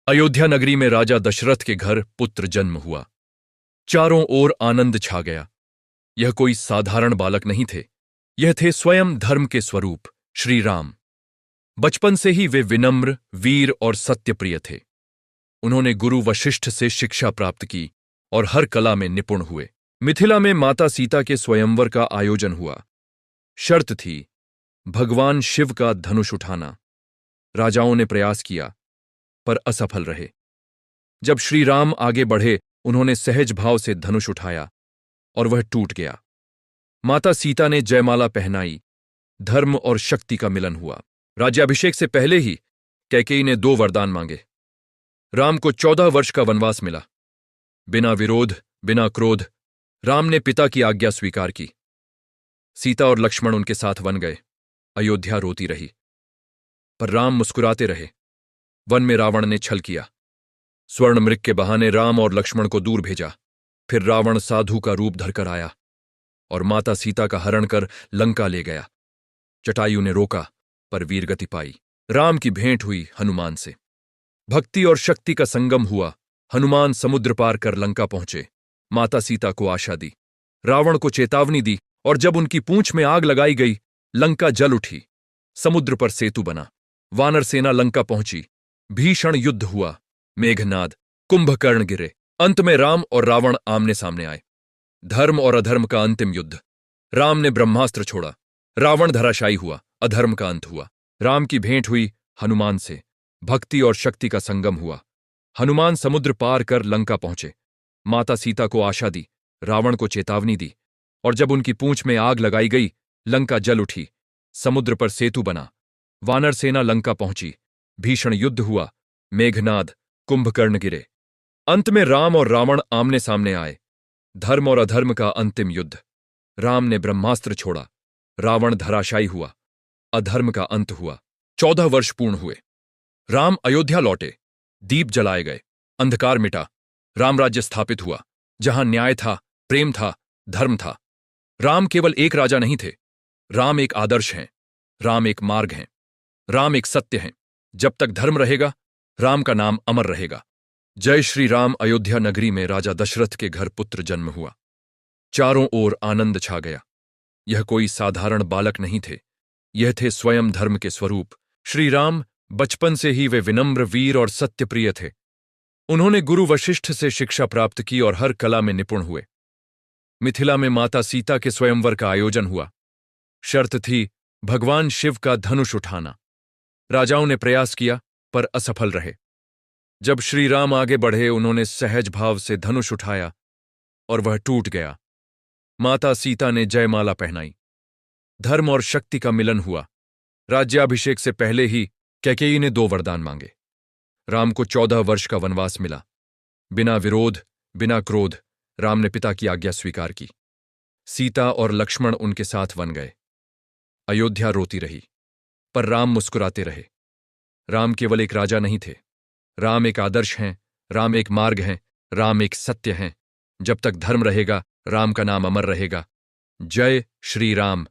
अयोध्या नगरी में राजा दशरथ के घर पुत्र जन्म हुआ। चारों ओर आनंद छा गया। यह कोई साधारण बालक नहीं थे, यह थे स्वयं धर्म के स्वरूप श्री राम। बचपन से ही वे विनम्र, वीर और सत्यप्रिय थे। उन्होंने गुरु वशिष्ठ से शिक्षा प्राप्त की और हर कला में निपुण हुए। मिथिला में माता सीता के स्वयंवर का आयोजन हुआ। शर्त थी भगवान शिव का धनुष उठाना। राजाओं ने प्रयास किया पर असफल रहे। जब श्री राम आगे बढ़े, उन्होंने सहज भाव से धनुष उठाया और वह टूट गया। माता सीता ने जयमाला पहनाई। धर्म और शक्ति का मिलन हुआ। राज्याभिषेक से पहले ही कैकेयी ने 2 वरदान मांगे। राम को 14 वर्ष का वनवास मिला। बिना विरोध, बिना क्रोध राम ने पिता की आज्ञा स्वीकार की। सीता और लक्ष्मण उनके साथ वन गए। अयोध्या रोती रही, पर राम मुस्कुराते रहे। वन में रावण ने छल किया। स्वर्ण मृग के बहाने राम और लक्ष्मण को दूर भेजा। फिर रावण साधु का रूप धरकर आया और माता सीता का हरण कर लंका ले गया। जटायु ने रोका पर वीरगति पाई। राम की भेंट हुई हनुमान से। भक्ति और शक्ति का संगम हुआ। हनुमान समुद्र पार कर लंका पहुंचे। माता सीता को आशा दी, रावण को चेतावनी दी, और जब उनकी पूंछ में आग लगाई गई, लंका जल उठी। समुद्र पर सेतु बना। वानर सेना लंका पहुंची। भीषण युद्ध हुआ। मेघनाद, कुंभकर्ण गिरे। अंत में राम और रावण आमने सामने आए। धर्म और अधर्म का अंतिम युद्ध। राम ने ब्रह्मास्त्र छोड़ा। रावण धराशायी हुआ। अधर्म का अंत हुआ। राम की भेंट हुई हनुमान से। भक्ति और शक्ति का संगम हुआ। हनुमान समुद्र पार कर लंका पहुंचे। माता सीता को आशा दी, रावण को चेतावनी दी, और जब उनकी पूंछ में आग लगाई गई, लंका जल उठी। समुद्र पर सेतु बना। वानर सेना लंका पहुंची। भीषण युद्ध हुआ। मेघनाद, कुंभकर्ण गिरे। अंत में राम और रावण आमने सामने आए। धर्म और अधर्म का अंतिम युद्ध। राम ने ब्रह्मास्त्र छोड़ा। रावण धराशायी हुआ। अधर्म का अंत हुआ। 14 वर्ष पूर्ण हुए। राम अयोध्या लौटे। दीप जलाए गए। अंधकार मिटा। रामराज्य स्थापित हुआ, जहां न्याय था, प्रेम था, धर्म था। राम केवल एक राजा नहीं थे। राम एक आदर्श हैं। राम एक मार्ग हैं। राम एक सत्य हैं। जब तक धर्म रहेगा, राम का नाम अमर रहेगा। जय श्री राम। अयोध्या नगरी में राजा दशरथ के घर पुत्र जन्म हुआ। चारों ओर आनंद छा गया। यह कोई साधारण बालक नहीं थे, यह थे स्वयं धर्म के स्वरूप श्री राम। बचपन से ही वे विनम्र, वीर और सत्यप्रिय थे। उन्होंने गुरु वशिष्ठ से शिक्षा प्राप्त की और हर कला में निपुण हुए। मिथिला में माता सीता के स्वयंवर का आयोजन हुआ। शर्त थी भगवान शिव का धनुष उठाना। राजाओं ने प्रयास किया पर असफल रहे। जब श्री राम आगे बढ़े, उन्होंने सहज भाव से धनुष उठाया और वह टूट गया। माता सीता ने जयमाला पहनाई। धर्म और शक्ति का मिलन हुआ। राज्याभिषेक से पहले ही कैकेयी ने 2 वरदान मांगे। राम को 14 वर्ष का वनवास मिला। बिना विरोध, बिना क्रोध राम ने पिता की आज्ञा स्वीकार की। सीता और लक्ष्मण उनके साथ वन गए। अयोध्या रोती रही, पर राम मुस्कुराते रहे। राम केवल एक राजा नहीं थे, राम एक आदर्श हैं। राम एक मार्ग हैं। राम एक सत्य हैं। जब तक धर्म रहेगा, राम का नाम अमर रहेगा। जय श्री राम।